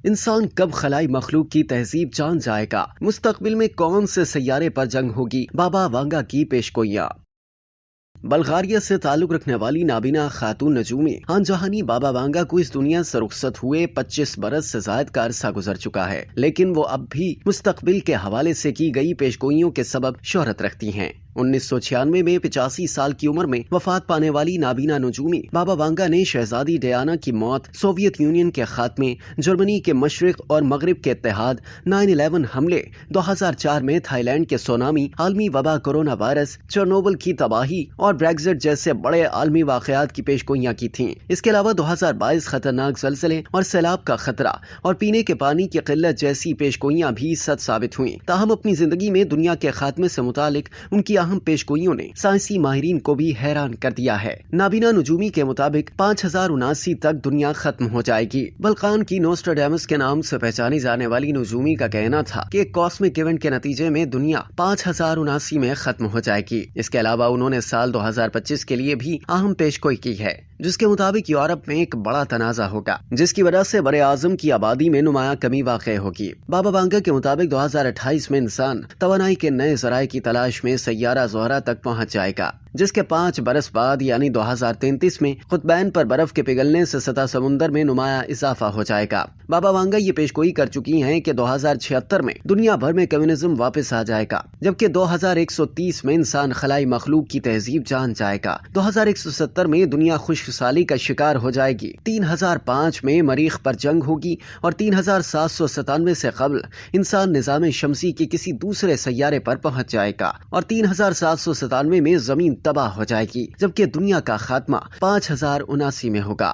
انسان کب خلائی مخلوق کی تہذیب جان جائے گا؟ مستقبل میں کون سے سیارے پر جنگ ہوگی؟ بابا وانگا کی پیشگوئیاں۔ بلغاریہ سے تعلق رکھنے والی نابینا خاتون نجومی ہان جہانی بابا وانگا کو اس دنیا سے رخصت ہوئے 25 برس سے زائد کا عرصہ گزر چکا ہے، لیکن وہ اب بھی مستقبل کے حوالے سے کی گئی پیشگوئیوں کے سبب شہرت رکھتی ہیں۔ 1996 میں 85 سال کی عمر میں وفات پانے والی نابینا نجومی بابا وانگا نے شہزادی ڈیانا کی موت، سوویت یونین کے خاتمے، جرمنی کے مشرق اور مغرب کے اتحاد، 9/11 حملے، 2004 میں تھائی لینڈ کے سونامی، عالمی وبا کورونا وائرس، چرنوبل کی تباہی اور بریگزٹ جیسے بڑے عالمی واقعات کی پیشگوئیاں کی تھیں۔ اس کے علاوہ 2022 خطرناک زلزلے اور سیلاب کا خطرہ اور پینے کے پانی کی قلت جیسی پیشگوئیاں بھی سچ ثابت ہوئیں۔ تاہم اپنی زندگی میں دنیا کے خاتمے سے متعلق ان کی اہم پیشگوئیوں نے سائنسی ماہرین کو بھی حیران کر دیا ہے۔ نابینا نجومی کے مطابق 5079 تک دنیا ختم ہو جائے گی۔ بلقان کی نوسٹراڈیمس کے نام سے پہچانی جانے والی نجومی کا کہنا تھا کہ ایک کاسمک ایونٹ کے نتیجے میں دنیا 5079 میں ختم ہو جائے گی۔ اس کے علاوہ انہوں نے سال 2025 کے لیے بھی اہم پیشگوئی کی ہے، جس کے مطابق یورپ میں ایک بڑا تنازع ہوگا، جس کی وجہ سے بر اعظم کی آبادی میں نمایاں کمی واقع ہوگی۔ بابا وانگا کے مطابق 2028 میں انسان توانائی کے نئے ذرائع کی تلاش میں سیارہ زہرہ تک پہنچ جائے گا، جس کے 5 برس بعد یعنی 2033 میں قطبین پر برف کے پگھلنے سے سطح سمندر میں نمایاں اضافہ ہو جائے گا۔ بابا وانگا یہ پیشگوئی کر چکی ہیں کہ 2076 میں دنیا بھر میں کمیونزم واپس آ جائے گا، جبکہ 2130 میں انسان خلائی مخلوق کی تہذیب جان جائے گا۔ 2170 میں دنیا خشک سالی کا شکار ہو جائے گی۔ 3005 میں مریخ پر جنگ ہوگی اور 3797 سے قبل انسان نظام شمسی کے کسی دوسرے سیارے پر پہنچ جائے گا اور 3797 میں زمین تباہ ہو جائے گی، جبکہ دنیا کا خاتمہ 5079 میں ہوگا۔